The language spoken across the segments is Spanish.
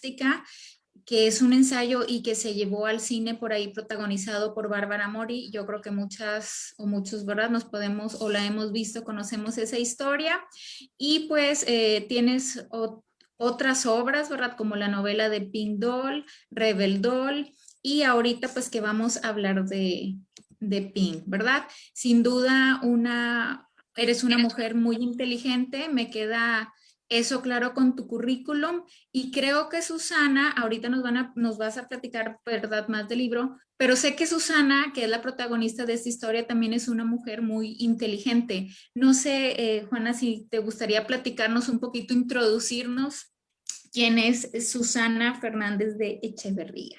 fantástica, que es un ensayo y que se llevó al cine por ahí protagonizado por Bárbara Mori. Yo creo que muchas o muchos, ¿verdad? Nos podemos o la hemos visto, conocemos esa historia. Y pues tienes otras obras, ¿verdad? Como la novela de Pink Doll, Rebel Doll, y ahorita pues que vamos a hablar de Pink, ¿verdad? Sin duda eres una mujer muy inteligente, me queda eso claro con tu currículum. Y creo que Susana, ahorita nos vas a platicar, ¿verdad?, más del libro, pero sé que Susana, que es la protagonista de esta historia, también es una mujer muy inteligente. No sé, Juana, si te gustaría platicarnos un poquito, introducirnos quién es Susana Fernández de Echeverría.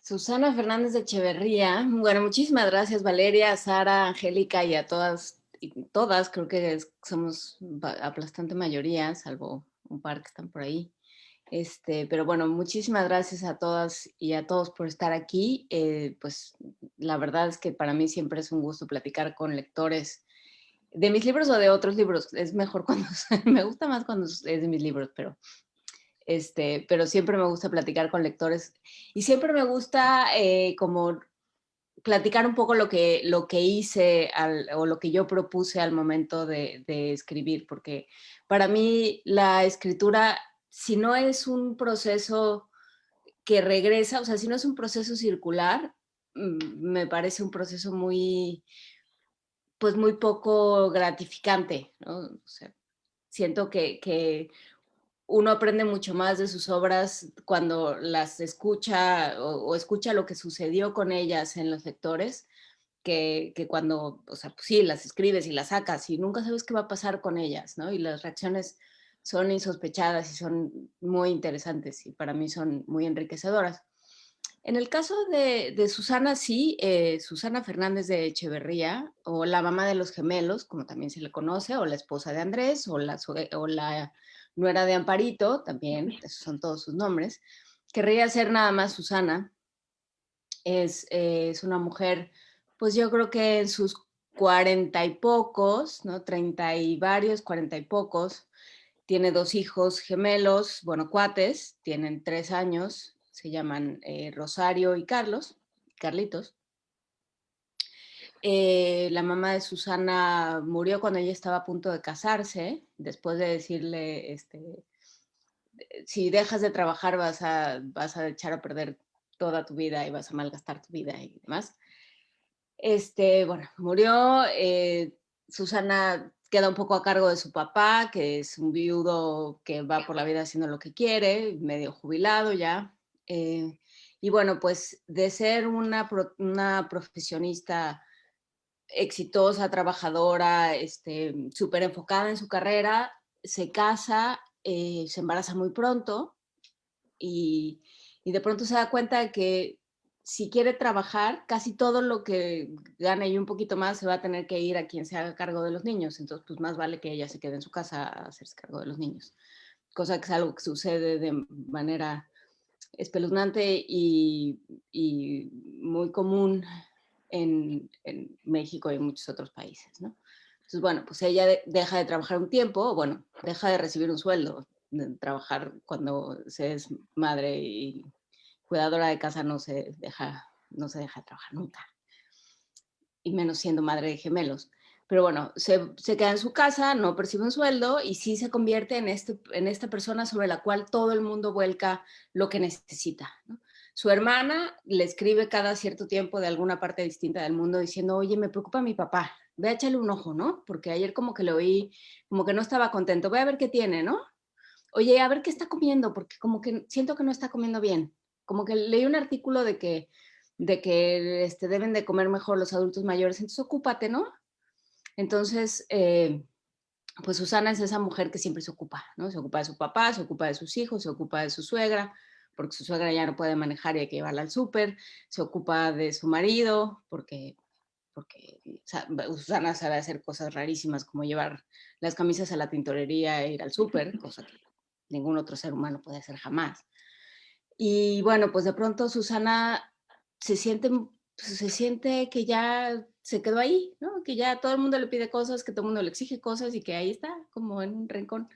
Susana Fernández de Echeverría. Bueno, muchísimas gracias, Valeria, Sara, Angélica y a todas, creo que somos aplastante mayoría, salvo un par que están por ahí. Pero bueno, muchísimas gracias a todas y a todos por estar aquí. Pues la verdad es que para mí siempre es un gusto platicar con lectores de mis libros o de otros libros. Es mejor cuando, me gusta más cuando es de mis libros, pero siempre me gusta platicar con lectores y siempre me gusta como platicar un poco lo que hice o lo que yo propuse al momento de escribir, porque para mí la escritura, si no es un proceso que regresa, o sea, si no es un proceso circular, me parece un proceso pues muy poco gratificante, ¿no? O sea, siento que uno aprende mucho más de sus obras cuando las escucha o escucha lo que sucedió con ellas en los lectores, que cuando, o sea, pues sí, las escribes y las sacas y nunca sabes qué va a pasar con ellas, ¿no? Y las reacciones son insospechadas y son muy interesantes y para mí son muy enriquecedoras. En el caso de Susana, sí, Susana Fernández de Echeverría, o la mamá de los gemelos, como también se le conoce, o la esposa de Andrés, o la nuera de Amparito, también, esos son todos sus nombres. Querría ser nada más Susana. Es una mujer, pues yo creo que en sus 40 y pocos, ¿no? 30 y varios, 40 y pocos. Tiene 2 hijos gemelos, bueno, cuates, tienen 3 años, se llaman Rosario y Carlitos. La mamá de Susana murió cuando ella estaba a punto de casarse, después de decirle, si dejas de trabajar vas a echar a perder toda tu vida y vas a malgastar tu vida y demás. Bueno, murió. Susana queda un poco a cargo de su papá, que es un viudo que va por la vida haciendo lo que quiere, medio jubilado ya. Y bueno, pues de ser una profesionista exitosa, trabajadora, súper enfocada en su carrera, se casa, se embaraza muy pronto y, y de pronto se da cuenta de que si quiere trabajar, casi todo lo que gana y un poquito más se va a tener que ir a quien se haga cargo de los niños. Entonces, pues más vale que ella se quede en su casa a hacerse cargo de los niños. Cosa que es algo que sucede de manera espeluznante y muy común en México y en muchos otros países, ¿no? Entonces, bueno, pues ella deja de trabajar un tiempo, bueno, deja de recibir un sueldo. De trabajar cuando se es madre y cuidadora de casa no se deja trabajar nunca, y menos siendo madre de gemelos. Pero bueno, se queda en su casa, no percibe un sueldo y sí se convierte en esta persona sobre la cual todo el mundo vuelca lo que necesita, ¿no? Su hermana le escribe cada cierto tiempo de alguna parte distinta del mundo diciendo, oye, me preocupa mi papá, ve a echarle un ojo, ¿no? Porque ayer como que lo oí, como que no estaba contento, ve a ver qué tiene, ¿no? Oye, a ver qué está comiendo, porque como que siento que no está comiendo bien. Como que leí un artículo de que deben de comer mejor los adultos mayores, entonces ocúpate, ¿no? Entonces, pues Susana es esa mujer que siempre se ocupa, ¿no? Se ocupa de su papá, se ocupa de sus hijos, se ocupa de su suegra, porque su suegra ya no puede manejar y hay que llevarla al súper, se ocupa de su marido, porque Susana sabe hacer cosas rarísimas como llevar las camisas a la tintorería e ir al súper, cosa que ningún otro ser humano puede hacer jamás. Y bueno, pues de pronto Susana se siente que ya se quedó ahí, ¿no? Que ya todo el mundo le pide cosas, que todo el mundo le exige cosas y que ahí está, como en un rincón.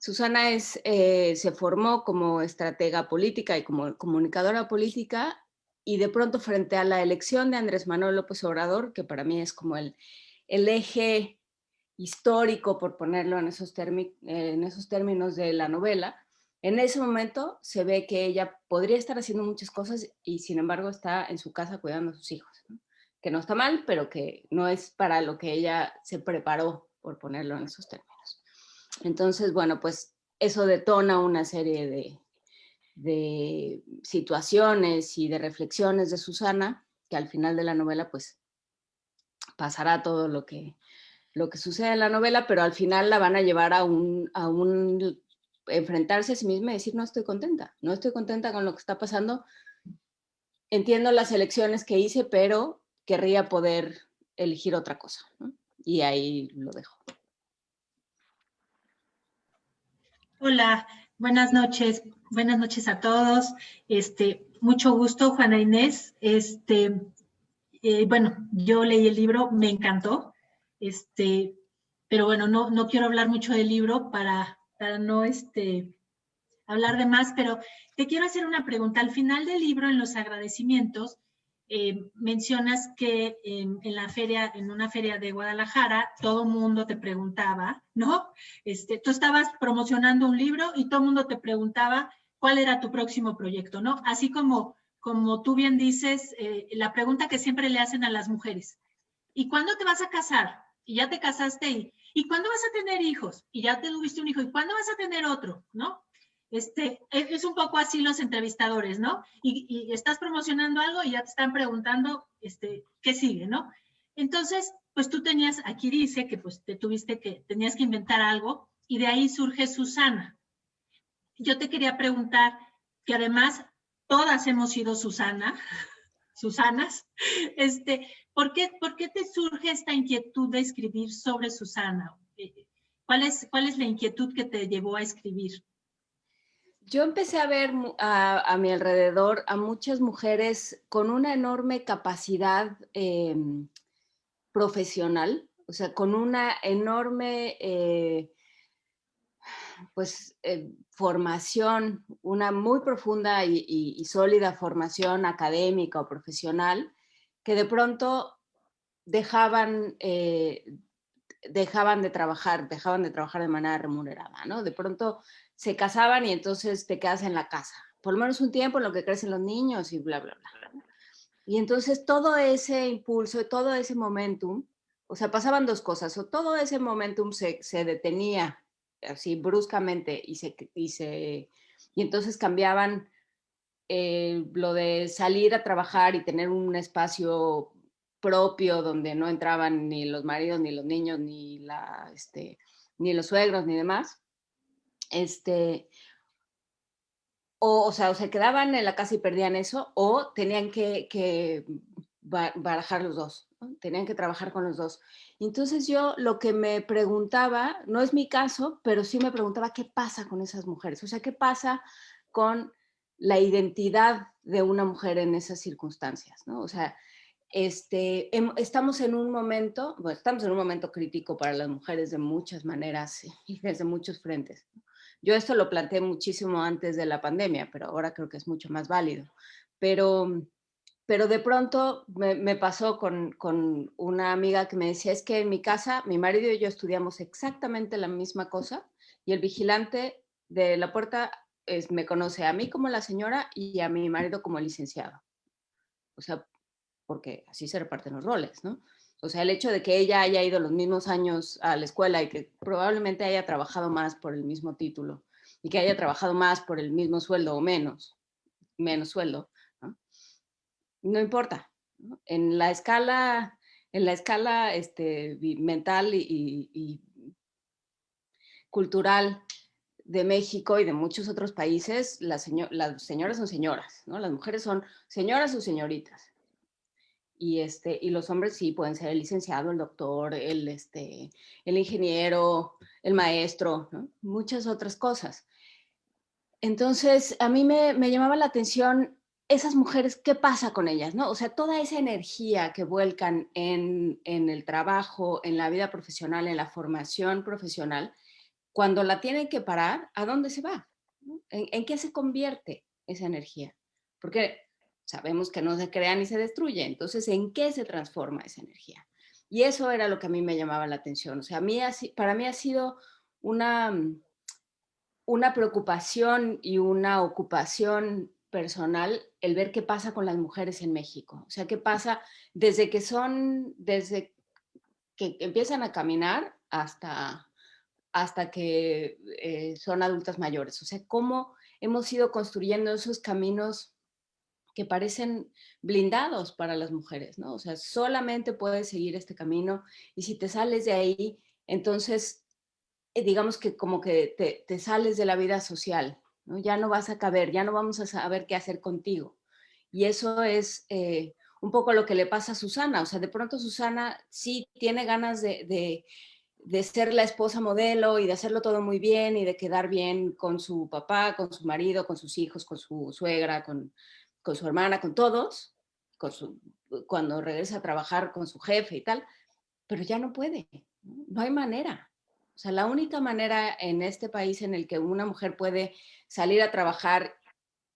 Susana se formó como estratega política y como comunicadora política, y de pronto frente a la elección de Andrés Manuel López Obrador, que para mí es como el eje histórico, por ponerlo en esos términos de la novela, en ese momento se ve que ella podría estar haciendo muchas cosas y sin embargo está en su casa cuidando a sus hijos, ¿no? Que no está mal, pero que no es para lo que ella se preparó, por ponerlo en esos términos. Entonces, bueno, pues eso detona una serie de situaciones y de reflexiones de Susana, que al final de la novela pues pasará todo lo que sucede en la novela, pero al final la van a llevar a un enfrentarse a sí misma y decir, no estoy contenta con lo que está pasando, entiendo las elecciones que hice, pero querría poder elegir otra cosa, ¿no? Y ahí lo dejo. Hola, buenas noches a todos. Mucho gusto, Juana Inés. Bueno, yo leí el libro, me encantó. Pero bueno, no quiero hablar mucho del libro para no hablar de más, pero te quiero hacer una pregunta. Al final del libro, en los agradecimientos, mencionas que en la feria, en una feria de Guadalajara, todo mundo te preguntaba, ¿no? Tú estabas promocionando un libro y todo el mundo te preguntaba cuál era tu próximo proyecto, ¿no? Así como tú bien dices, la pregunta que siempre le hacen a las mujeres, ¿y cuándo te vas a casar? Y ya te casaste ¿y cuándo vas a tener hijos? Y ya te tuviste un hijo, ¿y cuándo vas a tener otro? ¿No? Es un poco así los entrevistadores, ¿no? Y estás promocionando algo y ya te están preguntando, ¿qué sigue, no? Entonces, pues tú tenías, aquí dice que pues tenías que inventar algo y de ahí surge Susana. Yo te quería preguntar, que además todas hemos sido Susanas, ¿por qué te surge esta inquietud de escribir sobre Susana? ¿Cuál es la inquietud que te llevó a escribir? Yo empecé a ver a mi alrededor a muchas mujeres con una enorme capacidad profesional, o sea, con una enorme formación, una muy profunda y sólida formación académica o profesional, que de pronto dejaban de trabajar de manera remunerada, ¿no? De pronto se casaban y entonces te quedas en la casa, por lo menos un tiempo en lo que crecen los niños y bla, bla, bla. Y entonces todo ese impulso, todo ese momentum, o sea, pasaban dos cosas, o todo ese momentum se detenía así bruscamente y entonces cambiaban lo de salir a trabajar y tener un espacio propio donde no entraban ni los maridos, ni los niños, ni los suegros, ni demás. O sea, o se quedaban en la casa y perdían eso, o tenían que barajar los dos, ¿no? Tenían que trabajar con los dos. Y entonces yo lo que me preguntaba, no es mi caso, pero sí me preguntaba qué pasa con esas mujeres, o sea, qué pasa con la identidad de una mujer en esas circunstancias, ¿no? O sea, estamos en un momento, bueno, estamos en un momento crítico para las mujeres de muchas maneras y desde muchos frentes. Yo esto lo planteé muchísimo antes de la pandemia, pero ahora creo que es mucho más válido. Pero, pero de pronto me pasó con una amiga que me decía, es que en mi casa mi marido y yo estudiamos exactamente la misma cosa y el vigilante de la puerta me conoce a mí como la señora y a mi marido como el licenciado. O sea, porque así se reparten los roles, ¿no? O sea, el hecho de que ella haya ido los mismos años a la escuela y que probablemente haya trabajado más por el mismo título y que haya trabajado más por el mismo sueldo o menos sueldo, ¿no? No importa, ¿no? En la escala mental y cultural de México y de muchos otros países, las señoras son señoras, ¿no? Las mujeres son señoras o señoritas. Y los hombres sí pueden ser el licenciado, el doctor, el ingeniero, el maestro, ¿no? Muchas otras cosas. Entonces, a mí me llamaba la atención esas mujeres, ¿qué pasa con ellas, no? O sea, toda esa energía que vuelcan en el trabajo, en la vida profesional, en la formación profesional, cuando la tienen que parar, ¿a dónde se va? ¿No? ¿En qué se convierte esa energía? Porque sabemos que no se crea ni se destruye, entonces, ¿en qué se transforma esa energía? Y eso era lo que a mí me llamaba la atención. O sea, para mí ha sido una, una preocupación y una ocupación personal el ver qué pasa con las mujeres en México. O sea, qué pasa desde desde que empiezan a caminar hasta que son adultas mayores. O sea, cómo hemos ido construyendo esos caminos que parecen blindados para las mujeres, ¿no? O sea, solamente puedes seguir este camino y si te sales de ahí, entonces, digamos que como que te sales de la vida social, ¿no? Ya no vas a caber, ya no vamos a saber qué hacer contigo. Y eso es un poco lo que le pasa a Susana. O sea, de pronto Susana sí tiene ganas de ser la esposa modelo y de hacerlo todo muy bien y de quedar bien con su papá, con su marido, con sus hijos, con su suegra, con su hermana, con todos, cuando regresa a trabajar con su jefe y tal, pero ya no puede, ¿no? No hay manera. O sea, la única manera en este país en el que una mujer puede salir a trabajar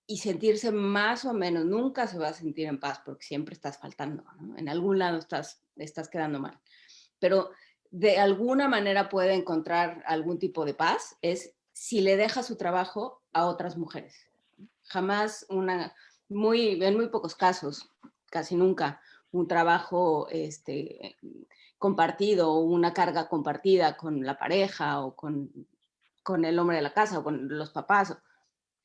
y sentirse más o menos, nunca se va a sentir en paz porque siempre estás faltando, ¿no? En algún lado estás quedando mal. Pero de alguna manera puede encontrar algún tipo de paz es si le deja su trabajo a otras mujeres. Jamás en muy pocos casos, casi nunca, un trabajo compartido o una carga compartida con la pareja o con el hombre de la casa o con los papás.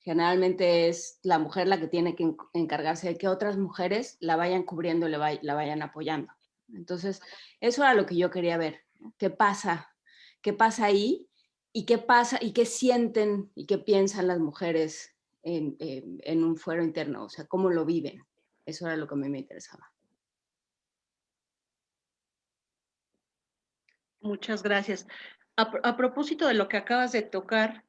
Generalmente es la mujer la que tiene que encargarse de que otras mujeres la vayan cubriendo y la vayan apoyando. Entonces, eso era lo que yo quería ver, ¿no? ¿Qué pasa? ¿Qué pasa ahí? ¿Y qué pasa? ¿Y qué sienten y qué piensan las mujeres en un fuero interno? O sea, ¿cómo lo viven? Eso era lo que a mí me interesaba. Muchas gracias. A propósito de lo que acabas de tocar,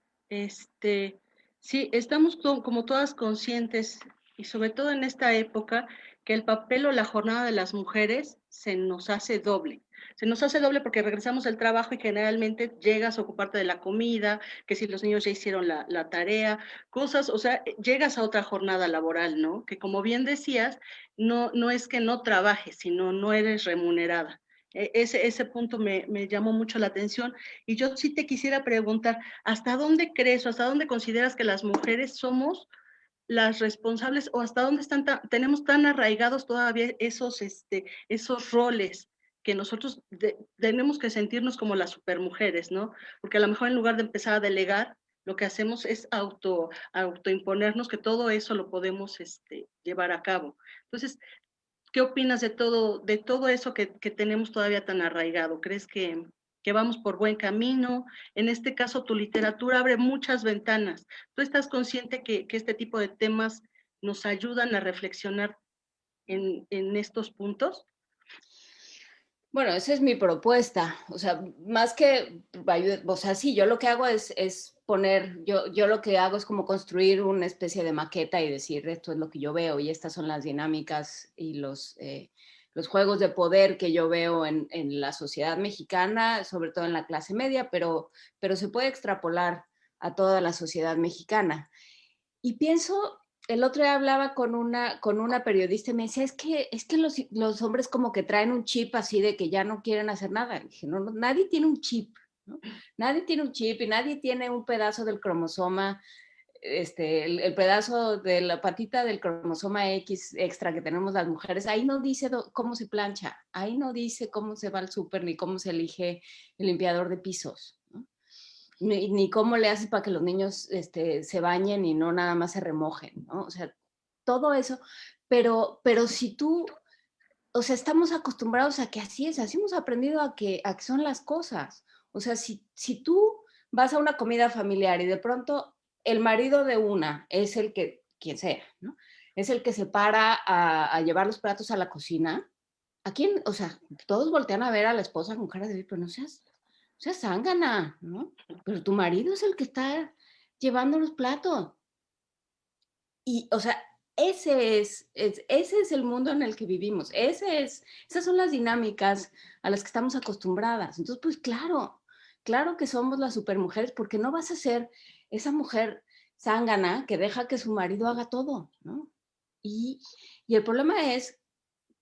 sí, estamos como todas conscientes, y sobre todo en esta época, que el papel o la jornada de las mujeres se nos hace doble. Se nos hace doble porque regresamos del trabajo y generalmente llegas a ocuparte de la comida, que si los niños ya hicieron la tarea, cosas, o sea, llegas a otra jornada laboral, ¿no? Que como bien decías, no es que no trabajes, sino no eres remunerada. Ese punto me llamó mucho la atención y yo sí te quisiera preguntar, ¿hasta dónde crees o hasta dónde consideras que las mujeres somos las responsables o hasta dónde tenemos tan arraigados todavía esos roles que nosotros tenemos que sentirnos como las supermujeres, ¿no? Porque a lo mejor en lugar de empezar a delegar, lo que hacemos es autoimponernos que todo eso lo podemos llevar a cabo. Entonces, ¿qué opinas de todo eso que tenemos todavía tan arraigado? ¿Crees que vamos por buen camino? En este caso, tu literatura abre muchas ventanas. ¿Tú estás consciente que este tipo de temas nos ayudan a reflexionar en estos puntos? Bueno, esa es mi propuesta. O sea, más que, o sea, sí, yo lo que hago es poner, yo lo que hago es como construir una especie de maqueta y decir, esto es lo que yo veo y estas son las dinámicas y los juegos de poder que yo veo en la sociedad mexicana, sobre todo en la clase media, pero se puede extrapolar a toda la sociedad mexicana. Y pienso, el otro día hablaba con una periodista y me decía, es que los hombres como que traen un chip así de que ya no quieren hacer nada. Y dije, no, nadie tiene un chip, ¿no? Nadie tiene un chip y nadie tiene un pedazo del cromosoma, el pedazo de la patita del cromosoma X extra que tenemos las mujeres. Ahí no dice cómo se plancha, ahí no dice cómo se va al súper ni cómo se elige el limpiador de pisos, ¿no? Ni cómo le haces para que los niños se bañen y no nada más se remojen, ¿no? O sea, todo eso, pero si tú, o sea, estamos acostumbrados a que así es, así hemos aprendido a que son las cosas. O sea, si tú vas a una comida familiar y de pronto el marido de una es el que, quien sea, ¿no? Es el que se para a llevar los platos a la cocina. ¿A quién? O sea, todos voltean a ver a la esposa con cara de, pero no seas zángana, ¿no? Pero tu marido es el que está llevando los platos. Y, o sea, ese es el mundo en el que vivimos. Esas son las dinámicas a las que estamos acostumbradas. Entonces, pues claro, claro que somos las supermujeres, porque no vas a ser esa mujer zángana que deja que su marido haga todo, ¿no? Y el problema es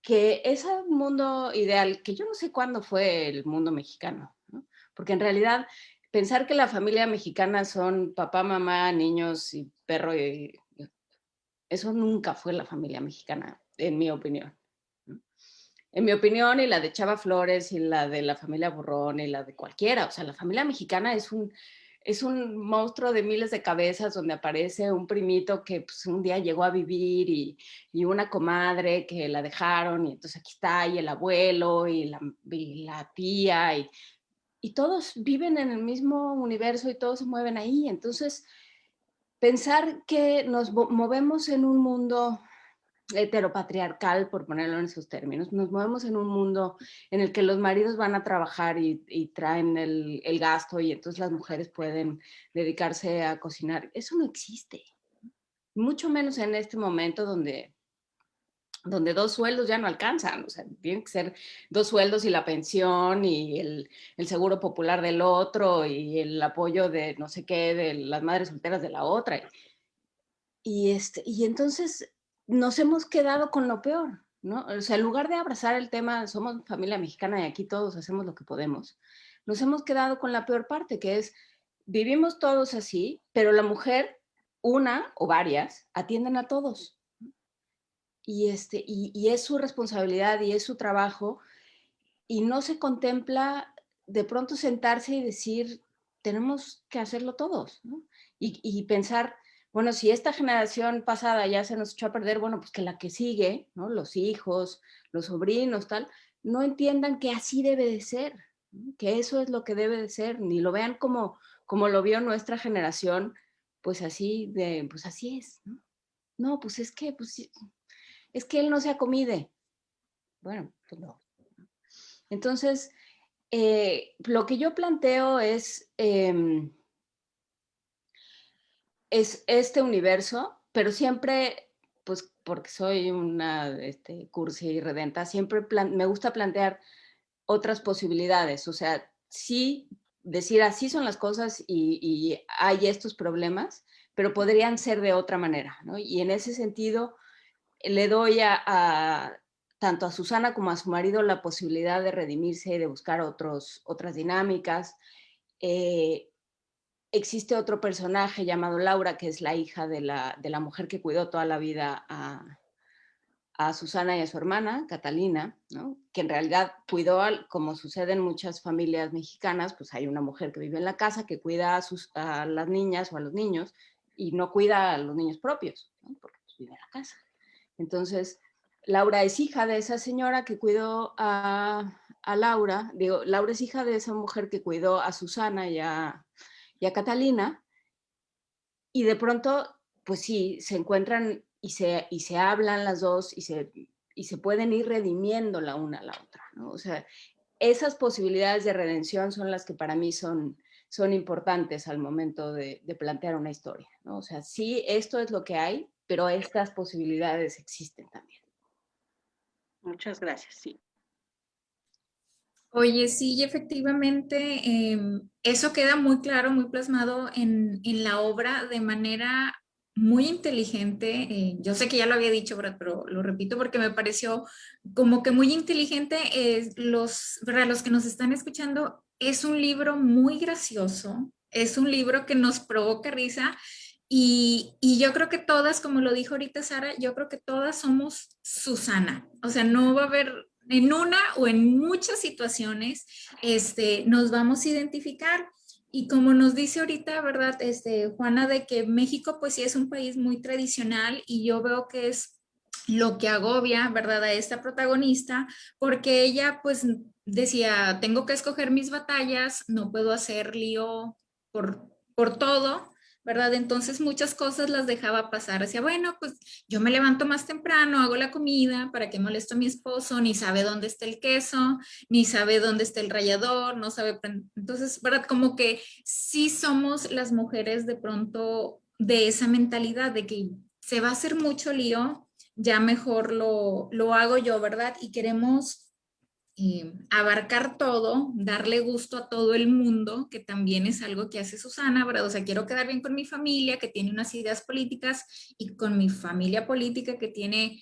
que ese mundo ideal, que yo no sé cuándo fue el mundo mexicano, ¿no? Porque en realidad pensar que la familia mexicana son papá, mamá, niños y perro, eso nunca fue la familia mexicana, en mi opinión, ¿no? En mi opinión, y la de Chava Flores, y la de la familia Burrón, y la de cualquiera, o sea, la familia mexicana es un monstruo de miles de cabezas donde aparece un primito que pues, un día llegó a vivir y una comadre que la dejaron y entonces aquí está, y el abuelo y la tía y todos viven en el mismo universo y todos se mueven ahí. Entonces, pensar que nos movemos en un mundo heteropatriarcal, por ponerlo en esos términos, nos movemos en un mundo en el que los maridos van a trabajar y traen el gasto y entonces las mujeres pueden dedicarse a cocinar. Eso no existe, mucho menos en este momento donde 2 sueldos ya no alcanzan, o sea, tienen que ser 2 sueldos y la pensión y el seguro popular del otro y el apoyo de no sé qué, de las madres solteras de la otra. Y entonces nos hemos quedado con lo peor, ¿no? O sea, en lugar de abrazar el tema, somos familia mexicana y aquí todos hacemos lo que podemos, nos hemos quedado con la peor parte, que es, vivimos todos así, pero la mujer, una o varias, atienden a todos. Y es su responsabilidad y es su trabajo, y no se contempla de pronto sentarse y decir, tenemos que hacerlo todos, ¿no? Y pensar, bueno, si esta generación pasada ya se nos echó a perder, bueno, pues que la que sigue, ¿no? Los hijos, los sobrinos, tal, no entiendan que así debe de ser, ¿no? Que eso es lo que debe de ser, ni lo vean como lo vio nuestra generación, pues así es, ¿no? No, pues es que él no se acomide. Bueno, pues no. Entonces, lo que yo planteo es este universo, pero siempre, pues porque soy una cursi y redenta, siempre me gusta plantear otras posibilidades. O sea, sí decir así son las cosas y hay estos problemas, pero podrían ser de otra manera, ¿no? Y en ese sentido, le doy tanto a Susana como a su marido la posibilidad de redimirse y de buscar otras dinámicas. Existe otro personaje llamado Laura, que es la hija de la mujer que cuidó toda la vida a Susana y a su hermana, Catalina, ¿no? Que en realidad cuidó, como sucede en muchas familias mexicanas, pues hay una mujer que vive en la casa, que cuida a las niñas o a los niños, y no cuida a los niños propios, ¿no? Porque pues, vive en la casa. Entonces, Laura es hija de esa señora que cuidó a Laura, Laura es hija de esa mujer que cuidó a Susana y a Catalina, y de pronto, pues sí, se encuentran y se hablan las dos y se pueden ir redimiendo la una a la otra, ¿no? O sea, esas posibilidades de redención son las que para mí son importantes al momento de plantear una historia, ¿no? O sea, sí, esto es lo que hay, pero estas posibilidades existen también. Muchas gracias, sí. Oye, sí, y efectivamente, eso queda muy claro, muy plasmado en la obra de manera muy inteligente. Yo sé que ya lo había dicho, ¿verdad? Pero lo repito porque me pareció como que muy inteligente. ¿Verdad? Los que nos están escuchando, es un libro muy gracioso, es un libro que nos provoca risa. Y yo creo que todas, como lo dijo ahorita Sara, yo creo que todas somos Susana. O sea, no va a haber en una o en muchas situaciones, nos vamos a identificar. Y como nos dice ahorita, ¿verdad? Juana, de que México pues sí es un país muy tradicional y yo veo que es lo que agobia, ¿verdad? A esta protagonista, porque ella pues decía, tengo que escoger mis batallas, no puedo hacer lío por todo, ¿verdad? Entonces muchas cosas las dejaba pasar. Decía, bueno, pues yo me levanto más temprano, hago la comida, ¿para qué molesto a mi esposo? Ni sabe dónde está el queso, ni sabe dónde está el rallador, no sabe. Entonces, ¿verdad? Como que sí somos las mujeres de pronto de esa mentalidad de que se va a hacer mucho lío, ya mejor lo hago yo, ¿verdad? Y queremos abarcar todo, darle gusto a todo el mundo, que también es algo que hace Susana, ¿verdad? O sea, quiero quedar bien con mi familia, que tiene unas ideas políticas, y con mi familia política, que tiene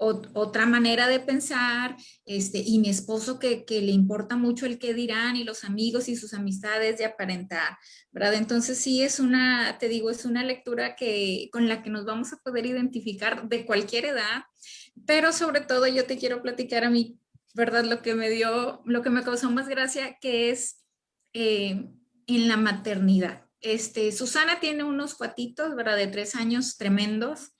otra manera de pensar, y mi esposo que le importa mucho el qué dirán, y los amigos y sus amistades de aparentar, ¿verdad? Entonces sí es una, te digo, es una lectura con la que nos vamos a poder identificar de cualquier edad, pero sobre todo yo te quiero platicar a mí, ¿verdad? Lo que me causó más gracia, que es en la maternidad. Susana tiene unos cuatitos, ¿verdad? De 3 años tremendos.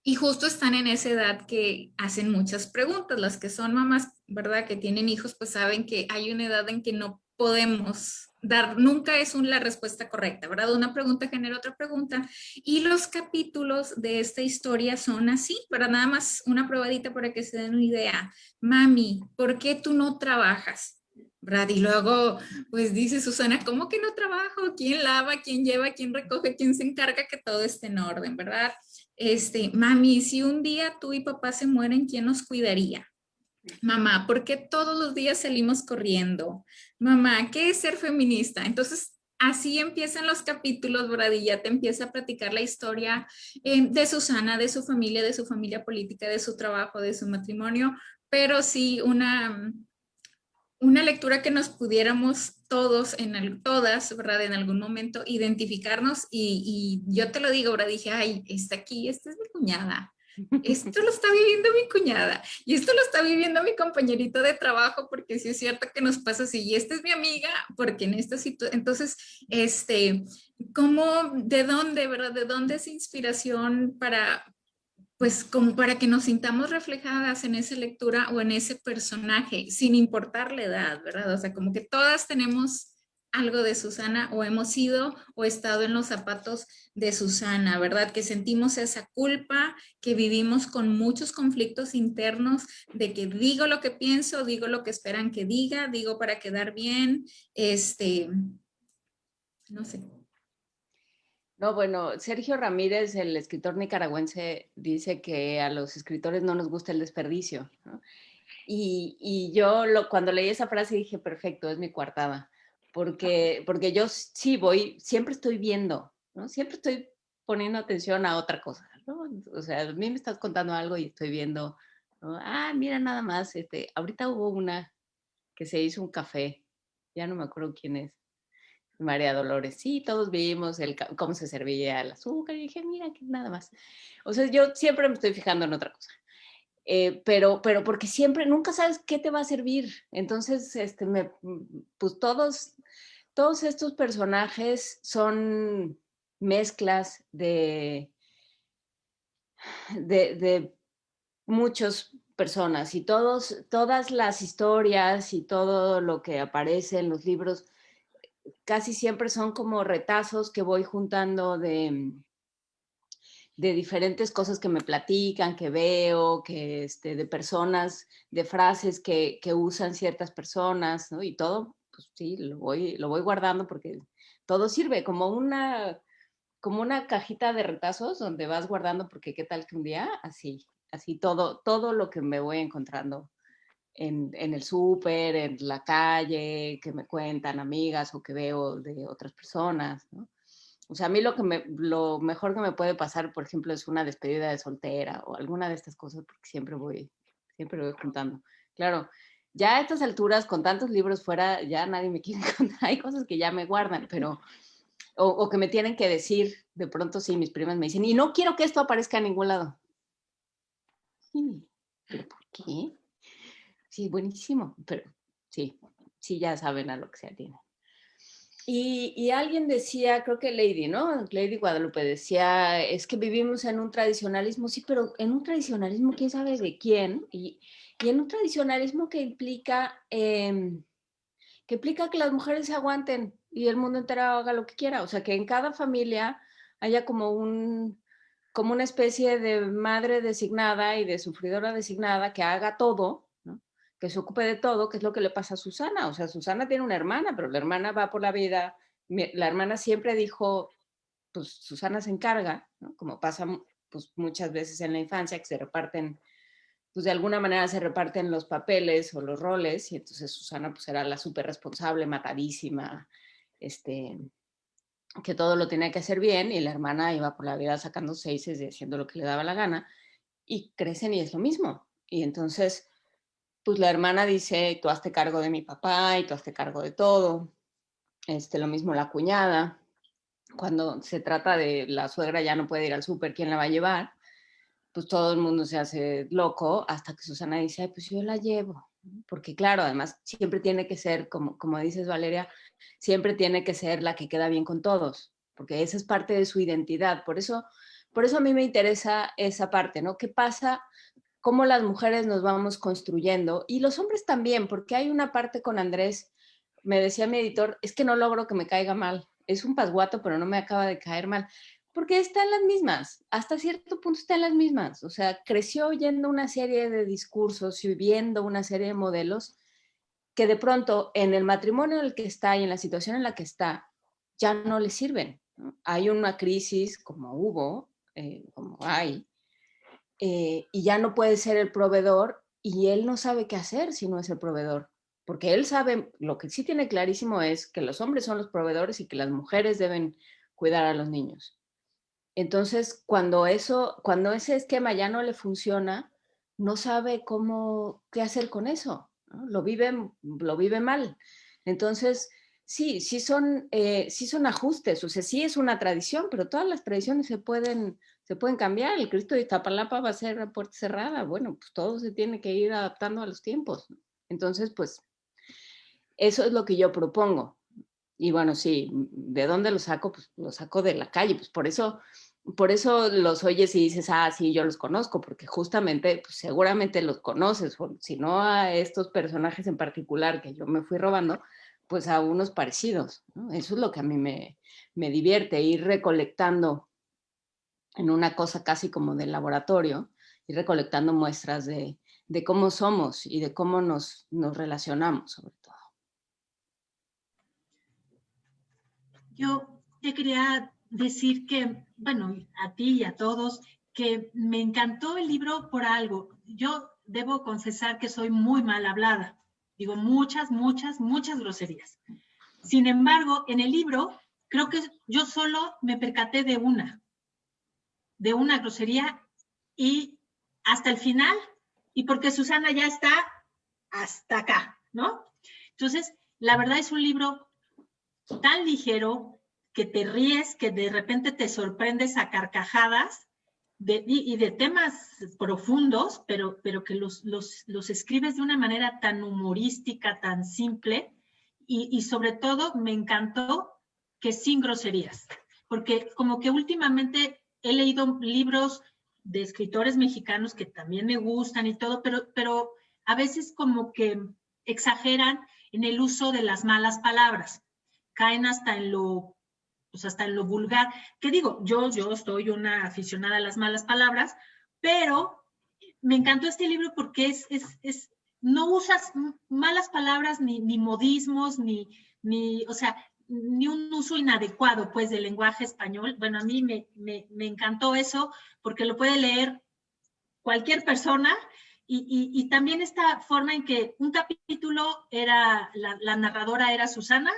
Y justo están en esa edad que hacen muchas preguntas. Las que son mamás, ¿verdad? Que tienen hijos, pues saben que hay una edad en que no podemos dar, nunca es la respuesta correcta, ¿verdad? Una pregunta genera otra pregunta. Y los capítulos de esta historia son así, ¿verdad? Nada más una probadita para que se den una idea. Mami, ¿por qué tú no trabajas? ¿Verdad? Y luego, pues dice Susana, ¿cómo que no trabajo? ¿Quién lava? ¿Quién lleva? ¿Quién recoge? ¿Quién se encarga que todo esté en orden? ¿Verdad? Mami, si un día tú y papá se mueren, ¿quién nos cuidaría? Mamá, ¿por qué todos los días salimos corriendo? Mamá, ¿qué es ser feminista? Entonces, así empiezan los capítulos, ¿verdad? Y ya te empieza a platicar la historia de Susana, de su familia política, de su trabajo, de su matrimonio, pero sí una lectura que nos pudiéramos todos, todas, ¿verdad? En algún momento identificarnos, y yo te lo digo, ahora dije, ay, está aquí, esta es mi cuñada. Esto lo está viviendo mi cuñada y esto lo está viviendo mi compañerito de trabajo, porque sí es cierto que nos pasa así, y esta es mi amiga, porque en esta situación, entonces, ¿cómo, de dónde, verdad? ¿De dónde esa inspiración pues como para que nos sintamos reflejadas en esa lectura o en ese personaje, sin importar la edad, ¿verdad? O sea, como que todas tenemos algo de Susana, o hemos sido o estado en los zapatos de Susana, ¿verdad? Que sentimos esa culpa, que vivimos con muchos conflictos internos, de que digo lo que pienso, digo lo que esperan que diga, digo para quedar bien, no sé. No, bueno, Sergio Ramírez, el escritor nicaragüense, dice que a los escritores no nos gusta el desperdicio, ¿no? Y yo cuando leí esa frase dije, perfecto, es mi coartada, porque yo sí voy, siempre estoy viendo, ¿no? Siempre estoy poniendo atención a otra cosa, ¿no? O sea, a mí me estás contando algo y estoy viendo, ¿no? Ah, mira nada más, ahorita hubo una que se hizo un café, ya no me acuerdo quién es. María Dolores, sí, todos vimos cómo se servía el azúcar y dije, mira, que nada más. O sea, yo siempre me estoy fijando en otra cosa. Pero porque siempre, nunca sabes qué te va a servir. Entonces, pues todos estos personajes son mezclas de muchas personas, y todas las historias y todo lo que aparece en los libros casi siempre son como retazos que voy juntando de diferentes cosas que me platican, que veo, de personas, de frases que usan ciertas personas, ¿no? Y todo, pues sí, lo voy guardando porque todo sirve como una cajita de retazos donde vas guardando, porque qué tal que un día así todo lo que me voy encontrando en el súper, en la calle, que me cuentan amigas o que veo de otras personas, ¿no? O sea, a mí lo mejor que me puede pasar, por ejemplo, es una despedida de soltera o alguna de estas cosas, porque siempre voy juntando. Claro, ya a estas alturas, con tantos libros fuera, ya nadie me quiere contar. Hay cosas que ya me guardan, pero, o que me tienen que decir, de pronto sí, mis primas me dicen, y no quiero que esto aparezca en ningún lado. Sí, ¿pero por qué? Sí, buenísimo, pero sí, ya saben a lo que se atiene. Y alguien decía, creo que Lady, ¿no? Lady Guadalupe decía, es que vivimos en un tradicionalismo, sí, pero en un tradicionalismo, quién sabe de quién, y en un tradicionalismo que implica que las mujeres se aguanten y el mundo entero haga lo que quiera. O sea, que en cada familia haya como una especie de madre designada y de sufridora designada que haga todo, ¿no? Que se ocupe de todo, que es lo que le pasa a Susana. O sea, Susana tiene una hermana, pero la hermana va por la vida. La hermana siempre dijo, pues Susana se encarga, ¿no? Como pasa pues, muchas veces en la infancia, que se reparten pues de alguna manera se reparten los papeles o los roles, y entonces Susana pues era la súper responsable, matadísima, que todo lo tenía que hacer bien, y la hermana iba por la vida sacando seises y haciendo lo que le daba la gana, y crecen y es lo mismo. Y entonces, pues la hermana dice, tú hazte cargo de mi papá y tú hazte cargo de todo. Lo mismo la cuñada. Cuando se trata de la suegra ya no puede ir al súper, ¿quién la va a llevar? Pues todo el mundo se hace loco hasta que Susana dice, ay, pues yo la llevo. Porque claro, además siempre tiene que ser, como dices Valeria, siempre tiene que ser la que queda bien con todos, porque esa es parte de su identidad. Por eso a mí me interesa esa parte, ¿no? ¿Qué pasa? Cómo las mujeres nos vamos construyendo, y los hombres también, porque hay una parte con Andrés, me decía mi editor, es que no logro que me caiga mal. Es un pasguato, pero no me acaba de caer mal. Porque está en las mismas, hasta cierto punto está en las mismas. O sea, creció oyendo una serie de discursos y viendo una serie de modelos que de pronto en el matrimonio en el que está y en la situación en la que está, ya no le sirven, ¿no? Hay una crisis como hubo, como hay, y ya no puede ser el proveedor, y él no sabe qué hacer si no es el proveedor. Porque él sabe, lo que sí tiene clarísimo es que los hombres son los proveedores y que las mujeres deben cuidar a los niños. Entonces, cuando ese esquema ya no le funciona, no sabe qué hacer con eso, ¿no? Lo vive mal. Entonces, sí son ajustes, o sea, sí es una tradición, pero todas las tradiciones se pueden cambiar. El Cristo de Iztapalapa va a ser a puerta cerrada. Bueno, pues todo se tiene que ir adaptando a los tiempos, ¿no? Entonces, pues, eso es lo que yo propongo. Y bueno, sí, ¿de dónde lo saco? Pues lo saco de la calle, pues por eso los oyes y dices, ah, sí, yo los conozco, porque justamente, pues seguramente los conoces, o si no a estos personajes en particular que yo me fui robando, pues a unos parecidos, ¿no? Eso es lo que a mí me divierte, ir recolectando en una cosa casi como de laboratorio, ir recolectando muestras de cómo somos y de cómo nos relacionamos, sobre todo. Yo te quería decir que, bueno, a ti y a todos, que me encantó el libro por algo. Yo debo confesar que soy muy mal hablada. Digo muchas groserías. Sin embargo, en el libro, creo que yo solo me percaté de una grosería, y hasta el final, y porque Susana ya está hasta acá, ¿no? Entonces, la verdad es un libro tan ligero que te ríes, que de repente te sorprendes a carcajadas y de temas profundos, pero que los escribes de una manera tan humorística, tan simple, y sobre todo me encantó que sin groserías, porque como que últimamente he leído libros de escritores mexicanos que también me gustan y todo, pero a veces como que exageran en el uso de las malas palabras, caen hasta en lo vulgar. ¿Qué digo? Yo soy una aficionada a las malas palabras, pero me encantó este libro porque no usas malas palabras ni modismos, o sea, ni un uso inadecuado, pues, del lenguaje español. Bueno, a mí me encantó eso porque lo puede leer cualquier persona, y también esta forma en que un capítulo era, la narradora era Susana,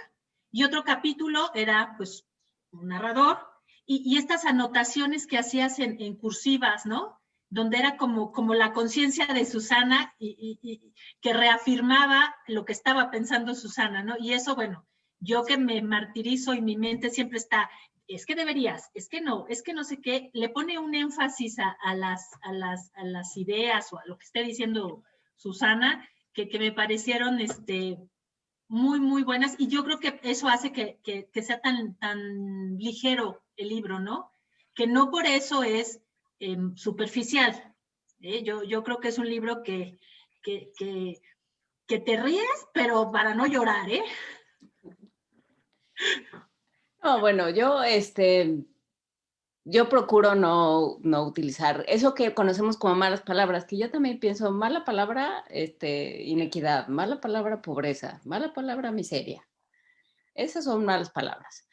y otro capítulo era, pues, un narrador, y estas anotaciones que hacías en cursivas, ¿no? Donde era como la conciencia de Susana, y que reafirmaba lo que estaba pensando Susana, ¿no? Y eso, bueno, yo que me martirizo y mi mente siempre está, es que deberías, es que no sé qué, le pone un énfasis a las ideas o a lo que esté diciendo Susana, que me parecieron muy buenas, y yo creo que eso hace que sea tan ligero el libro, ¿no? Que no por eso es superficial. Yo creo que es un libro que te ríes, pero para no llorar, ¿eh? No, bueno, yo procuro no utilizar eso que conocemos como malas palabras, que yo también pienso, mala palabra, inequidad, mala palabra, pobreza, mala palabra, miseria. Esas son malas palabras.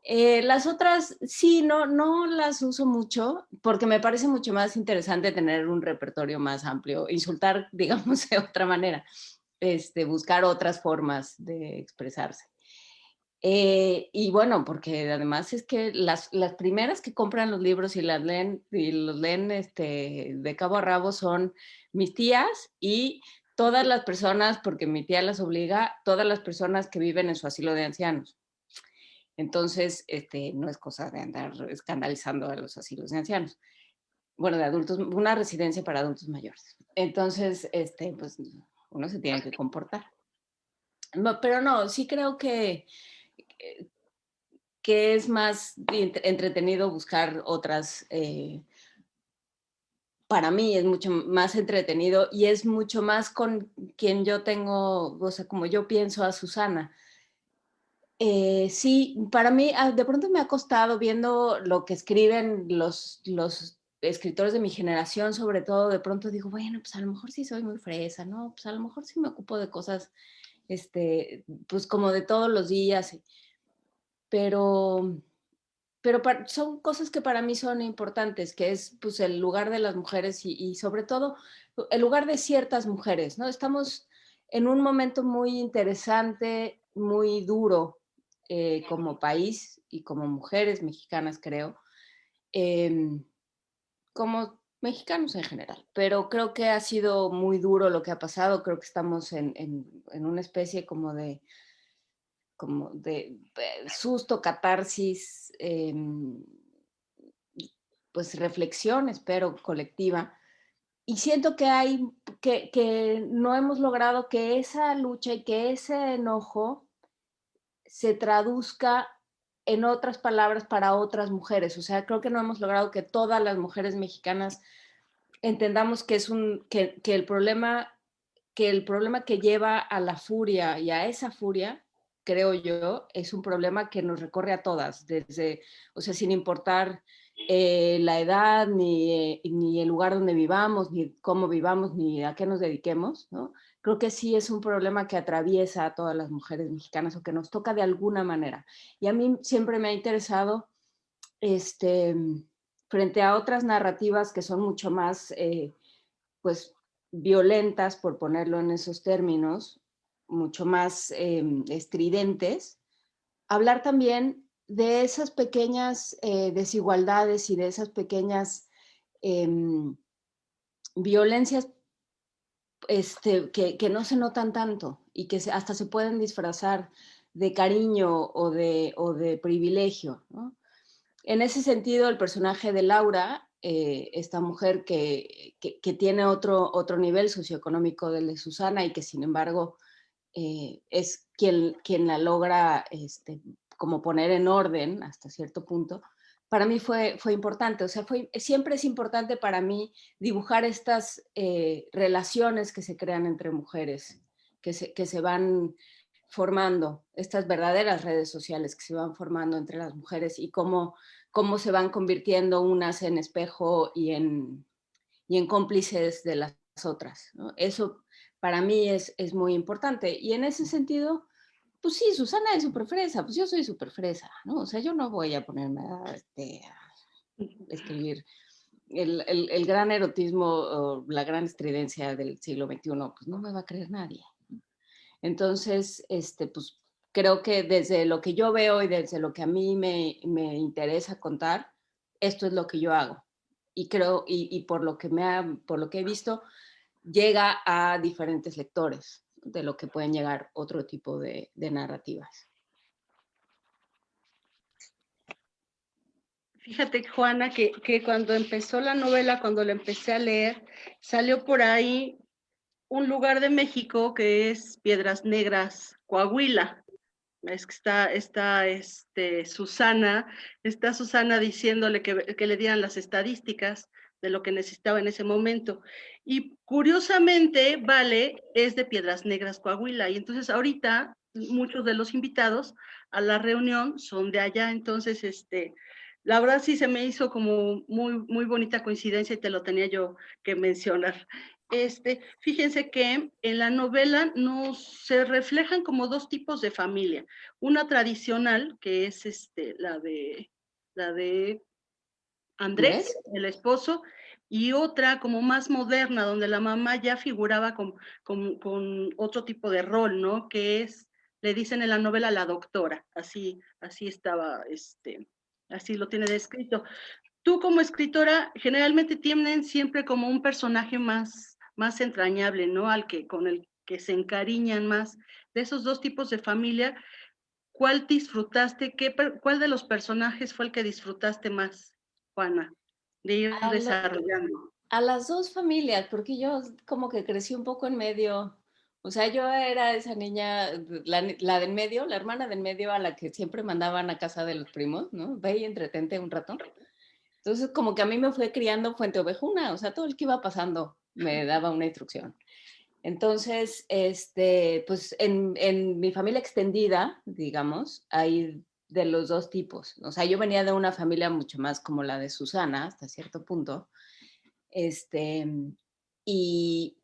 Las otras, sí, no las uso mucho, porque me parece mucho más interesante tener un repertorio más amplio, insultar, digamos, de otra manera, buscar otras formas de expresarse. Y bueno, porque además es que las primeras que compran los libros y los leen de cabo a rabo son mis tías y todas las personas, porque mi tía las obliga, todas las personas que viven en su asilo de ancianos. Entonces, no es cosa de andar escandalizando a los asilos de ancianos. Bueno, de adultos, una residencia para adultos mayores. Entonces, pues uno se tiene que comportar. No, pero no, sí creo que es más entretenido buscar otras, para mí es mucho más entretenido y es mucho más con quien yo tengo, o sea, como yo pienso a Susana. Sí, para mí de pronto me ha costado viendo lo que escriben los escritores de mi generación, sobre todo, de pronto digo, bueno, pues a lo mejor sí soy muy fresa, ¿no? Pues a lo mejor sí me ocupo de cosas, pues como de todos los días, pero son cosas que para mí son importantes, que es pues el lugar de las mujeres y sobre todo el lugar de ciertas mujeres, ¿no? Estamos en un momento muy interesante, muy duro como país y como mujeres mexicanas, creo, como mexicanos en general, pero creo que ha sido muy duro lo que ha pasado, creo que estamos en una especie como de susto, catarsis, pues reflexión, espero, colectiva. Y siento que no hemos logrado que esa lucha y que ese enojo se traduzca en otras palabras para otras mujeres. O sea, creo que no hemos logrado que todas las mujeres mexicanas entendamos que el problema que lleva a la furia y a esa furia, creo yo, es un problema que nos recorre a todas, o sea, sin importar la edad, ni el lugar donde vivamos, ni cómo vivamos, ni a qué nos dediquemos, ¿no? Creo que sí es un problema que atraviesa a todas las mujeres mexicanas o que nos toca de alguna manera. Y a mí siempre me ha interesado, frente a otras narrativas que son mucho más, pues, violentas, por ponerlo en esos términos, mucho más estridentes, hablar también de esas pequeñas desigualdades y de esas pequeñas violencias que no se notan tanto y que hasta se pueden disfrazar de cariño o de privilegio, ¿no? En ese sentido, el personaje de Laura, esta mujer que tiene otro nivel socioeconómico del de Susana y que sin embargo es quien la logra como poner en orden hasta cierto punto, para mí fue importante. O sea, siempre es importante para mí dibujar estas relaciones que se crean entre mujeres, que se van formando, estas verdaderas redes sociales que se van formando entre las mujeres y cómo se van convirtiendo unas en espejo y en cómplices de las otras, ¿no? Eso para mí es muy importante. Y en ese sentido, pues sí, Susana es súper fresa, pues yo soy súper fresa, ¿no? O sea, yo no voy a ponerme a escribir el gran erotismo o la gran estridencia del siglo XXI, pues no me va a creer nadie. Entonces, pues creo que desde lo que yo veo y desde lo que a mí me interesa contar, esto es lo que yo hago. Y creo, y por lo que he visto, llega a diferentes lectores, de lo que pueden llegar otro tipo de narrativas. Fíjate, Juana, que cuando empezó la novela, cuando la empecé a leer, salió por ahí un lugar de México que es Piedras Negras, Coahuila. Es que está Susana diciéndole que le dieran las estadísticas de lo que necesitaba en ese momento. Y curiosamente, Vale es de Piedras Negras, Coahuila. Y entonces ahorita muchos de los invitados a la reunión son de allá. Entonces, la verdad sí se me hizo como muy, muy bonita coincidencia y te lo tenía yo que mencionar. fíjense que en la novela se reflejan como dos tipos de familia. Una tradicional, que es la de Andrés, el esposo, y otra como más moderna, donde la mamá ya figuraba con otro tipo de rol, ¿no? Que es, le dicen en la novela la doctora, así estaba, así lo tiene descrito. Tú como escritora generalmente tienen siempre como un personaje más entrañable, ¿no? Con el que se encariñan más. De esos dos tipos de familia, ¿cuál disfrutaste? ¿Cuál de los personajes fue el que disfrutaste más, Juana, de ir desarrollando? A las dos familias, porque yo como que crecí un poco en medio. O sea, yo era esa niña, la del medio, la hermana del medio a la que siempre mandaban a casa de los primos, ¿no? Ve y entretente un rato. Entonces, como que a mí me fue criando Fuente Ovejuna, o sea, todo el que iba pasando me daba una instrucción. Entonces, pues en mi familia extendida, digamos, hay de los dos tipos. O sea, yo venía de una familia mucho más como la de Susana, hasta cierto punto, y,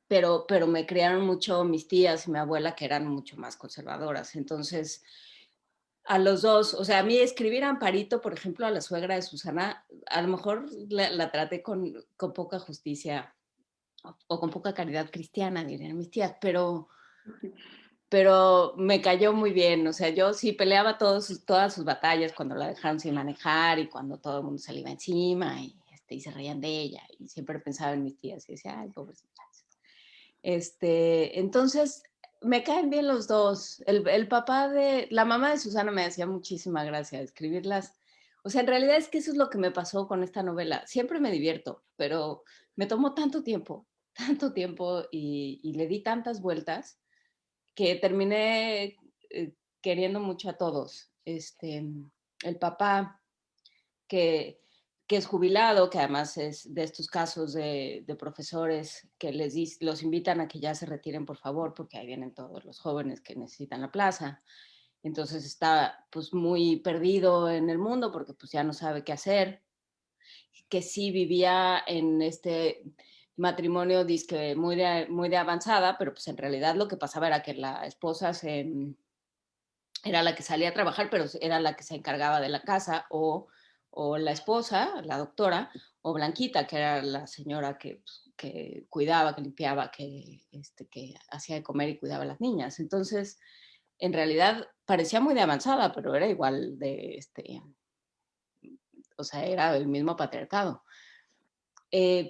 pero me criaron mucho mis tías y mi abuela, que eran mucho más conservadoras. Entonces, a los dos, o sea, a mí escribir a Amparito, por ejemplo, a la suegra de Susana, a lo mejor la traté con poca justicia o con poca caridad cristiana, dirían mis tías, pero me cayó muy bien. O sea, yo sí peleaba todas sus batallas cuando la dejaron sin manejar y cuando todo el mundo se le iba encima y se reían de ella. Y siempre pensaba en mis tías y decía, ay, pobrecitas. Entonces, me caen bien los dos. La mamá de Susana me hacía muchísima gracia escribirlas. O sea, en realidad es que eso es lo que me pasó con esta novela. Siempre me divierto, pero me tomó tanto tiempo y le di tantas vueltas que terminé queriendo mucho a todos. El papá que es jubilado, que además es de estos casos de profesores que los invitan a que ya se retiren, por favor, porque ahí vienen todos los jóvenes que necesitan la plaza. Entonces está pues muy perdido en el mundo porque pues ya no sabe qué hacer. Que sí vivía en este matrimonio disque muy de avanzada, pero pues en realidad lo que pasaba era que la esposa era la que salía a trabajar, pero era la que se encargaba de la casa, o la esposa, la doctora, o Blanquita, que era la señora que cuidaba, que limpiaba, que hacía de comer y cuidaba a las niñas. Entonces, en realidad parecía muy de avanzada, pero era igual o sea, era el mismo patriarcado.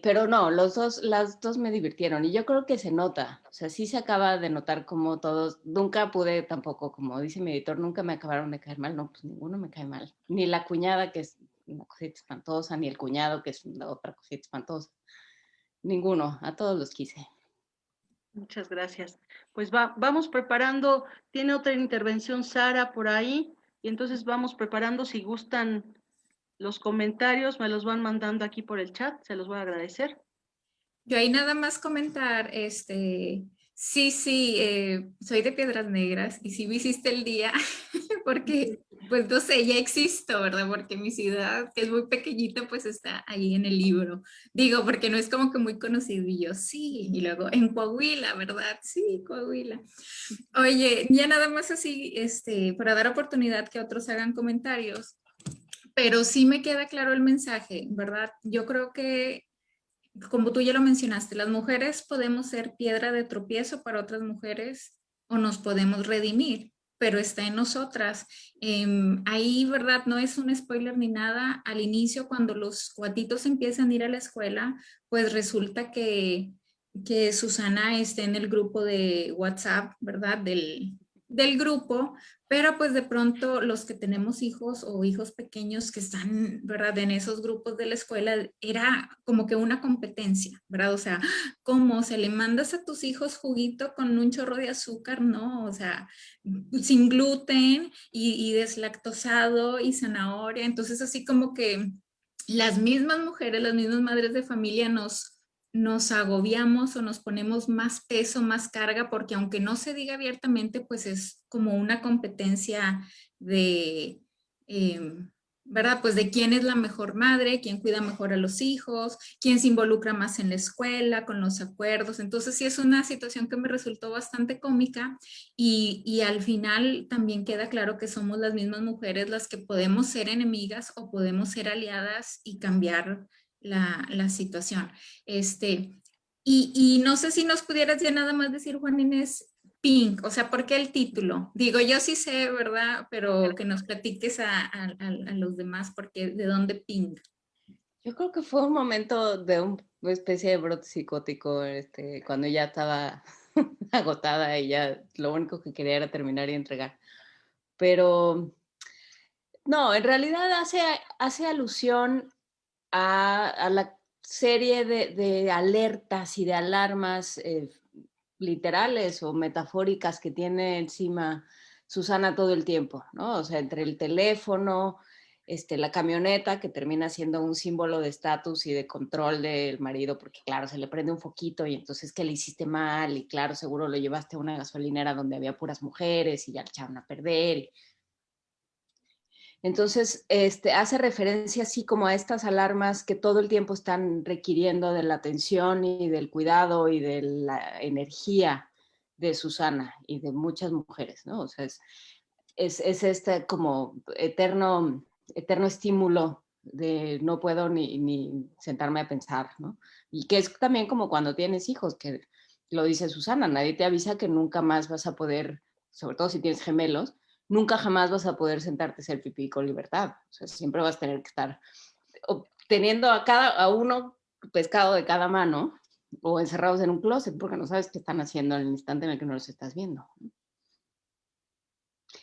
Pero no, las dos me divirtieron y yo creo que se nota, o sea, sí se acaba de notar como todos, nunca pude tampoco, como dice mi editor, nunca me acabaron de caer mal, no, pues ninguno me cae mal, ni la cuñada que es una cosita espantosa, ni el cuñado que es la otra cosita espantosa, ninguno, a todos los quise. Muchas gracias. Pues vamos preparando, tiene otra intervención Sara por ahí, y entonces vamos preparando, si gustan los comentarios, me los van mandando aquí por el chat, se los voy a agradecer. Yo ahí nada más comentar, sí, soy de Piedras Negras y sí visité el día porque, pues no sé, ya existo, ¿verdad? Porque mi ciudad, que es muy pequeñita, pues está ahí en el libro. Digo, porque no es como que muy conocido y yo, sí, y luego en Coahuila, ¿verdad? Sí, Coahuila. Oye, ya nada más así, para dar oportunidad que otros hagan comentarios, pero sí me queda claro el mensaje, ¿verdad? Yo creo que como tú ya lo mencionaste, las mujeres podemos ser piedra de tropiezo para otras mujeres o nos podemos redimir, pero está en nosotras. Ahí, ¿verdad? No es un spoiler ni nada. Al inicio, cuando los cuatitos empiezan a ir a la escuela, pues resulta que Susana está en el grupo de WhatsApp, ¿verdad? Del grupo, pero pues de pronto los que tenemos hijos o hijos pequeños que están, ¿verdad? En esos grupos de la escuela, era como que una competencia, ¿verdad? O sea, ¿cómo se le mandas a tus hijos juguito con un chorro de azúcar? No, o sea, sin gluten y deslactosado y zanahoria. Entonces así como que las mismas mujeres, las mismas madres de familia nos agobiamos o nos ponemos más peso, más carga, porque aunque no se diga abiertamente, pues es como una competencia de, ¿verdad? Pues de quién es la mejor madre, quién cuida mejor a los hijos, quién se involucra más en la escuela, con los acuerdos. Entonces sí es una situación que me resultó bastante cómica y al final también queda claro que somos las mismas mujeres las que podemos ser enemigas o podemos ser aliadas y cambiar la situación. Y no sé si nos pudieras ya nada más decir, Juan Inés, Pink, o sea, ¿por qué el título? Digo, yo sí sé, ¿verdad? Pero que nos platiques a los demás, porque ¿de dónde Pink? Yo creo que fue un momento de una especie de brote psicótico, cuando ya estaba agotada y ya lo único que quería era terminar y entregar. Pero no, en realidad hace alusión a la serie de alertas y de alarmas literales o metafóricas que tiene encima Susana todo el tiempo, ¿no? O sea, entre el teléfono, la camioneta, que termina siendo un símbolo de estatus y de control del marido, porque claro, se le prende un foquito y entonces que le hiciste mal y claro, seguro lo llevaste a una gasolinera donde había puras mujeres y ya le echaron a perder. Entonces, hace referencia así como a estas alarmas que todo el tiempo están requiriendo de la atención y del cuidado y de la energía de Susana y de muchas mujeres, ¿no? O sea, es este como eterno estímulo de no puedo ni sentarme a pensar, ¿no? Y que es también como cuando tienes hijos, que lo dice Susana, nadie te avisa que nunca más vas a poder, sobre todo si tienes gemelos, nunca jamás vas a poder sentarte a hacer pipí con libertad. O sea, siempre vas a tener que estar teniendo a uno pescado de cada mano o encerrados en un closet porque no sabes qué están haciendo en el instante en el que no los estás viendo.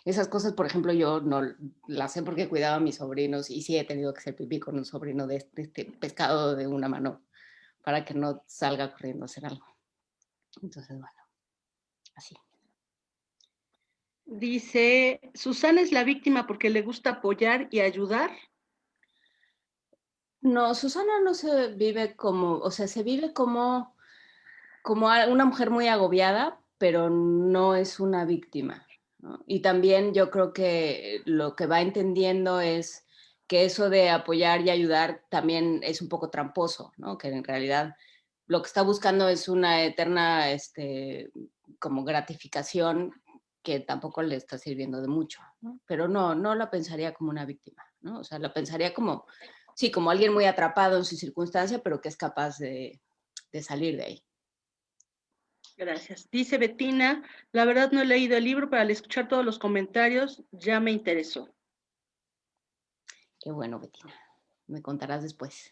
Esas cosas, por ejemplo, yo no las sé porque cuidaba a mis sobrinos y sí he tenido que hacer pipí con un sobrino de este pescado de una mano para que no salga corriendo a hacer algo. Entonces, bueno, así. Dice, Susana es la víctima porque le gusta apoyar y ayudar. No, Susana no se vive como, o sea, se vive como una mujer muy agobiada, pero no es una víctima, ¿no? Y también yo creo que lo que va entendiendo es que eso de apoyar y ayudar también es un poco tramposo, ¿no? Que en realidad lo que está buscando es una eterna como gratificación que tampoco le está sirviendo de mucho, ¿no? Pero no la pensaría como una víctima, ¿no? O sea, la pensaría como, sí, como alguien muy atrapado en su circunstancia, pero que es capaz de salir de ahí. Gracias. Dice Betina, la verdad no he leído el libro, pero al escuchar todos los comentarios ya me interesó. Qué bueno, Betina. Me contarás después.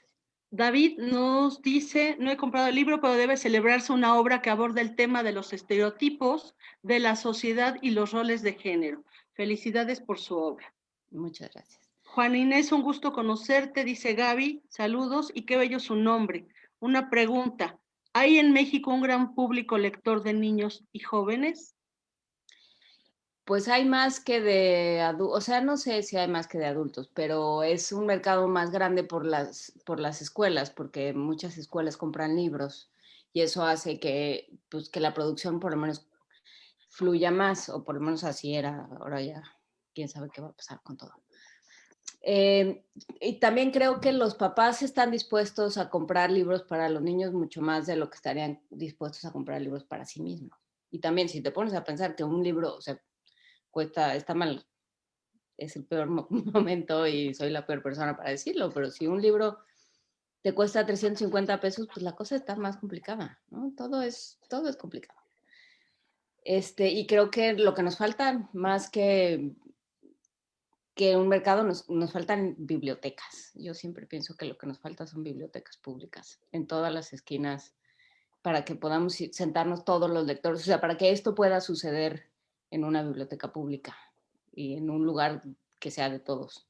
David nos dice, no he comprado el libro, pero debe celebrarse una obra que aborde el tema de los estereotipos de la sociedad y los roles de género. Felicidades por su obra. Muchas gracias. Juan Inés, un gusto conocerte, dice Gaby. Saludos y qué bello su nombre. Una pregunta, ¿hay en México un gran público lector de niños y jóvenes? Pues hay más que de adultos, o sea, no sé si hay más que de adultos, pero es un mercado más grande por las escuelas, porque muchas escuelas compran libros y eso hace que, pues, que la producción por lo menos fluya más, o por lo menos así era, ahora ya, quién sabe qué va a pasar con todo. Y también creo que los papás están dispuestos a comprar libros para los niños mucho más de lo que estarían dispuestos a comprar libros para sí mismos. Y también si te pones a pensar que un libro, o sea, está mal, es el peor momento y soy la peor persona para decirlo, pero si un libro te cuesta 350 pesos, pues la cosa está más complicada, ¿no? Todo es complicado. Y creo que lo que nos falta más que un mercado, nos faltan bibliotecas. Yo siempre pienso que lo que nos falta son bibliotecas públicas en todas las esquinas para que podamos sentarnos todos los lectores, o sea, para que esto pueda suceder en una biblioteca pública y en un lugar que sea de todos.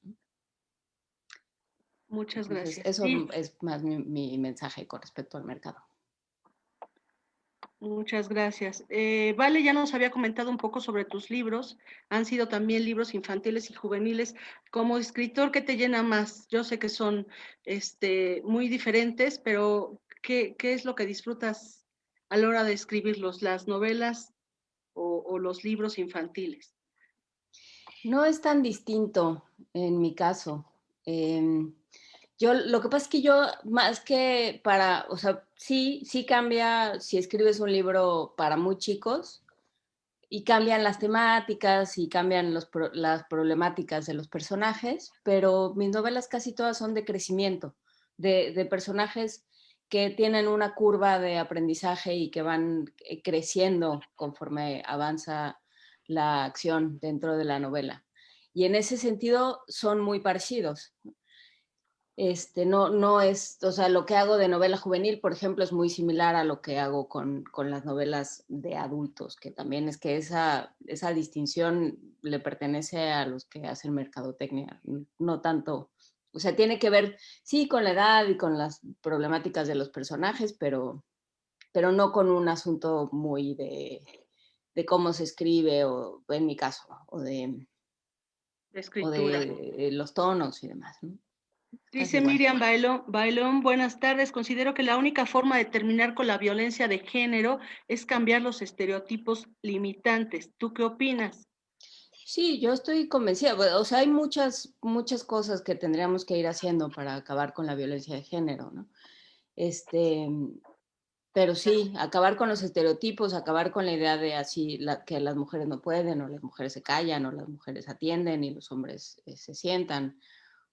Muchas Entonces, gracias. eso Sí, es más mi mensaje con respecto al mercado. muchas gracias. Vale, ya nos había comentado un poco sobre tus libros. Han sido también libros infantiles y juveniles. Como escritor, ¿qué te llena más? Yo sé que son muy diferentes, pero ¿qué es lo que disfrutas a la hora de escribirlos? ¿Las novelas o los libros infantiles? No es tan distinto en mi caso. Yo, lo que pasa es que yo, más que para, o sea, sí cambia si escribes un libro para muy chicos y cambian las temáticas y cambian las problemáticas de los personajes, pero mis novelas casi todas son de crecimiento, de personajes que tienen una curva de aprendizaje y que van creciendo conforme avanza la acción dentro de la novela. Y en ese sentido son muy parecidos. No es, o sea, lo que hago de novela juvenil, por ejemplo, es muy similar a lo que hago con las novelas de adultos, que también es que esa distinción le pertenece a los que hacen mercadotecnia, no tanto, o sea, tiene que ver, sí, con la edad y con las problemáticas de los personajes, pero no con un asunto muy de cómo se escribe, o en mi caso, o de escritura. los tonos y demás, ¿no? Dice Miriam Bailón, buenas tardes. Considero que la única forma de terminar con la violencia de género es cambiar los estereotipos limitantes. ¿Tú qué opinas? Sí, yo estoy convencida. O sea, hay muchas cosas que tendríamos que ir haciendo para acabar con la violencia de género, ¿no? Pero sí, acabar con los estereotipos, acabar con la idea de que las mujeres no pueden, o las mujeres se callan, o las mujeres atienden y los hombres se sientan,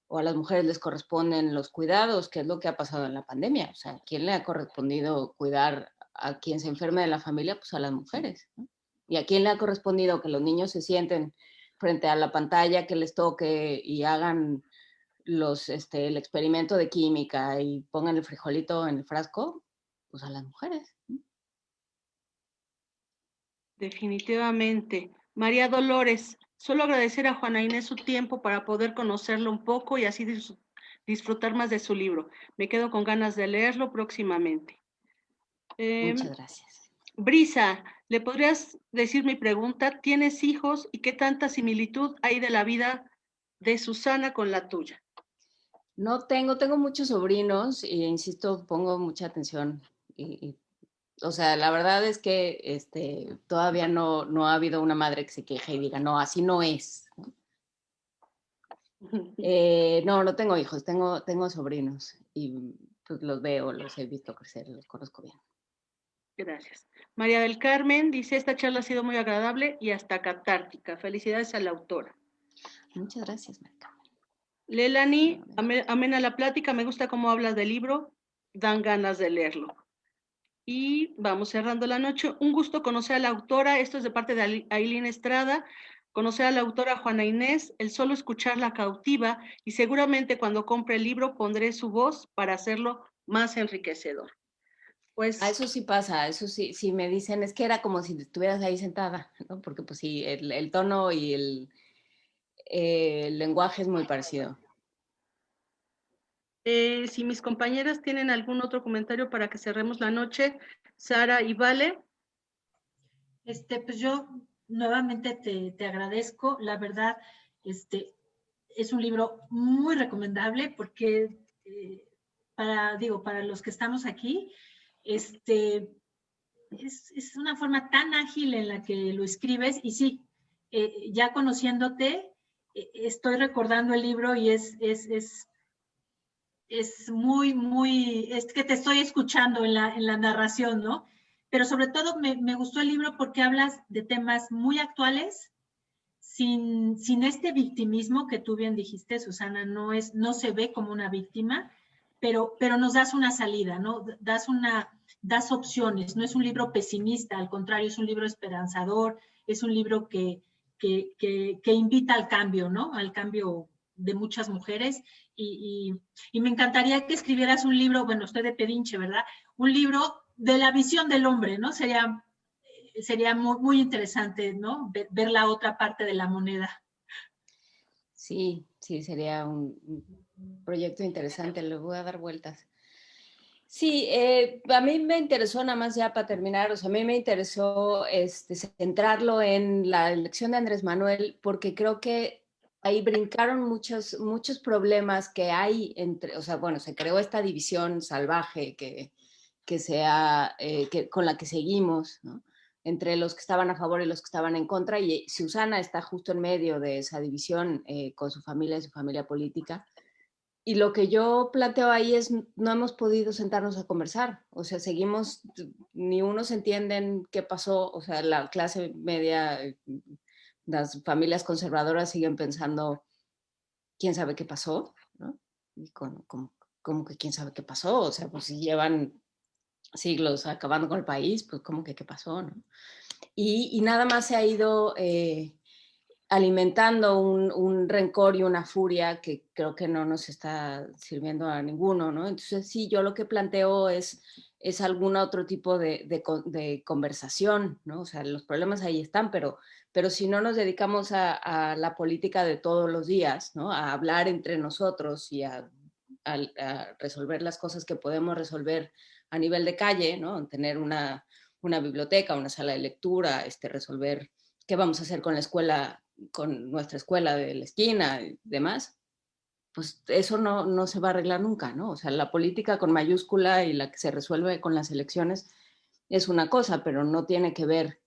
o a las mujeres les corresponden los cuidados, que es lo que ha pasado en la pandemia. O sea, ¿a quién le ha correspondido cuidar a quien se enferme de la familia? Pues a las mujeres, ¿no? ¿Y a quién le ha correspondido que los niños se sienten frente a la pantalla, que les toque y hagan el experimento de química y pongan el frijolito en el frasco? Pues a las mujeres. Definitivamente. María Dolores, solo agradecer a Juana Inés su tiempo para poder conocerlo un poco y así disfrutar más de su libro. Me quedo con ganas de leerlo próximamente. Muchas gracias. Brisa, ¿le podrías decir mi pregunta? ¿Tienes hijos y qué tanta similitud hay de la vida de Susana con la tuya? No tengo muchos sobrinos y insisto, pongo mucha atención. O sea, la verdad es que todavía no ha habido una madre que se queje y diga, no, así no es. No tengo hijos, tengo sobrinos y pues los veo, los he visto crecer, los conozco bien. Gracias. María del Carmen dice, esta charla ha sido muy agradable y hasta catártica. Felicidades a la autora. Muchas gracias, María Carmen. Lelani, amena la plática, me gusta cómo hablas del libro, dan ganas de leerlo. Y vamos cerrando la noche. Un gusto conocer a la autora, esto es de parte de Ailín Estrada, conocer a la autora Juana Inés, el solo escucharla cautiva y seguramente cuando compre el libro pondré su voz para hacerlo más enriquecedor. Pues eso sí pasa, eso sí, si me dicen, es que era como si estuvieras ahí sentada, ¿no? Porque pues sí, el tono y el lenguaje es muy parecido. Si mis compañeras tienen algún otro comentario para que cerremos la noche, Sara y Vale. Pues yo nuevamente te agradezco. La verdad, es un libro muy recomendable porque para los que estamos aquí, es una forma tan ágil en la que lo escribes y sí, ya conociéndote, estoy recordando el libro y es muy, es que te estoy escuchando en la narración, ¿no? Pero sobre todo me gustó el libro porque hablas de temas muy actuales, sin este victimismo que tú bien dijiste, Susana, no se ve como una víctima, pero nos das una salida, ¿no? Das opciones, no es un libro pesimista, al contrario, es un libro esperanzador, es un libro que invita al cambio, ¿no? Al cambio de muchas mujeres y me encantaría que escribieras un libro, bueno, estoy de pedinche, ¿verdad? Un libro de la visión del hombre, ¿no? Sería muy, muy interesante, ¿no? Ver la otra parte de la moneda. Sí, sería un proyecto interesante, le voy a dar vueltas. Sí, a mí me interesó, nada más ya para terminar, o sea, a mí me interesó centrarlo en la elección de Andrés Manuel, porque creo que ahí brincaron muchos problemas que hay o sea, bueno, se creó esta división salvaje con la que seguimos, ¿no? Entre los que estaban a favor y los que estaban en contra, y Susana está justo en medio de esa división con su familia y su familia política. lo que yo planteo ahí es, no hemos podido sentarnos a conversar, o sea, seguimos, ni unos entienden qué pasó, o sea, la clase media, las familias conservadoras siguen pensando, ¿quién sabe qué pasó? ¿No? Y como que quién sabe qué pasó, o sea, pues si llevan siglos acabando con el país, pues como que qué pasó, ¿no? Y nada más se ha ido alimentando un rencor y una furia que creo que no nos está sirviendo a ninguno, ¿no? Entonces sí, yo lo que planteo es algún otro tipo de conversación, ¿no? O sea, los problemas ahí están, pero si no nos dedicamos a la política de todos los días, ¿no? A hablar entre nosotros y a resolver las cosas que podemos resolver a nivel de calle, ¿no? Tener una biblioteca, una sala de lectura, resolver qué vamos a hacer con la escuela, con nuestra escuela de la esquina y demás, pues eso no se va a arreglar nunca, ¿no? O sea, la política con mayúscula y la que se resuelve con las elecciones es una cosa, pero no tiene que ver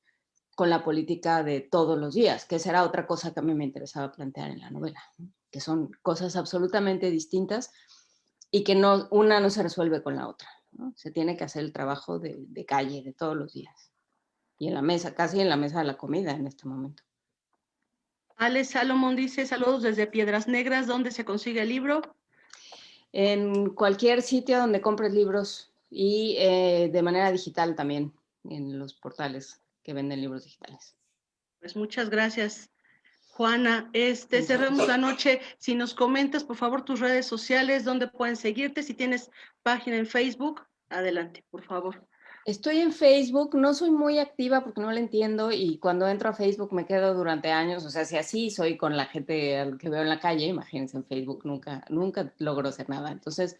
con la política de todos los días, que será otra cosa que a mí me interesaba plantear en la novela, ¿no? Que son cosas absolutamente distintas y que una no se resuelve con la otra, ¿no? Se tiene que hacer el trabajo de calle, de todos los días. Y en la mesa, casi en la mesa de la comida en este momento. Alex Salomón dice, saludos desde Piedras Negras, ¿dónde se consigue el libro? En cualquier sitio donde compres libros y de manera digital también, en los portales que venden libros digitales. Pues muchas gracias, Juana. Cerramos la noche. Si nos comentas, por favor, tus redes sociales, dónde pueden seguirte, si tienes página en Facebook, adelante, por favor. Estoy en Facebook, no soy muy activa porque no la entiendo y cuando entro a Facebook me quedo durante años, o sea, si así soy con la gente que veo en la calle, imagínense en Facebook, nunca logro hacer nada. Entonces,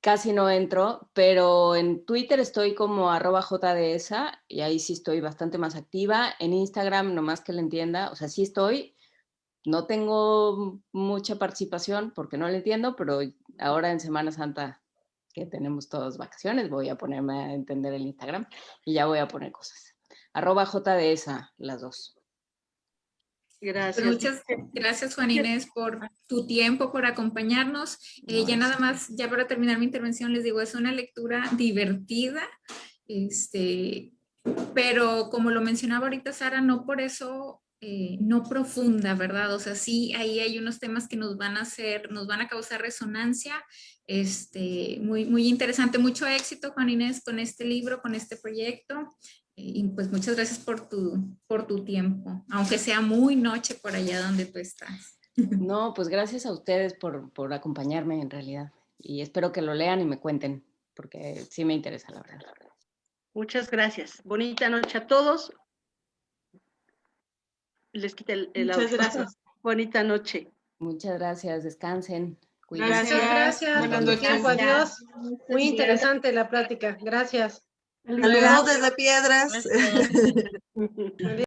casi no entro, pero en Twitter estoy como @jdesa y ahí sí estoy bastante más activa. En Instagram, nomás que le entienda, o sea, sí estoy, no tengo mucha participación porque no le entiendo, pero ahora en Semana Santa que tenemos todas vacaciones, voy a ponerme a entender el Instagram y ya voy a poner cosas. @jdesa, las dos. Gracias. Pues muchas gracias, Juan Inés, por tu tiempo, por acompañarnos. Ya nada más, ya para terminar mi intervención, les digo, es una lectura divertida, pero como lo mencionaba ahorita Sara, no por eso no profunda, ¿verdad? O sea, sí, ahí hay unos temas que nos van a causar resonancia. Muy, muy interesante, mucho éxito, Juan Inés, con este libro, con este proyecto. Y pues muchas gracias por tu tiempo, aunque sea muy noche por allá donde tú estás. No, pues gracias a ustedes por acompañarme en realidad. Y espero que lo lean y me cuenten, porque sí me interesa, la verdad. Muchas gracias. Bonita noche a todos. Les quita el Muchas audio. gracias. Bonita noche. Muchas gracias, descansen. Muchas gracias. Buenas Por tu noches. tiempo, adiós. Muchas Muy gracias. interesante la plática. Gracias. Saludos desde Piedras. Adiós.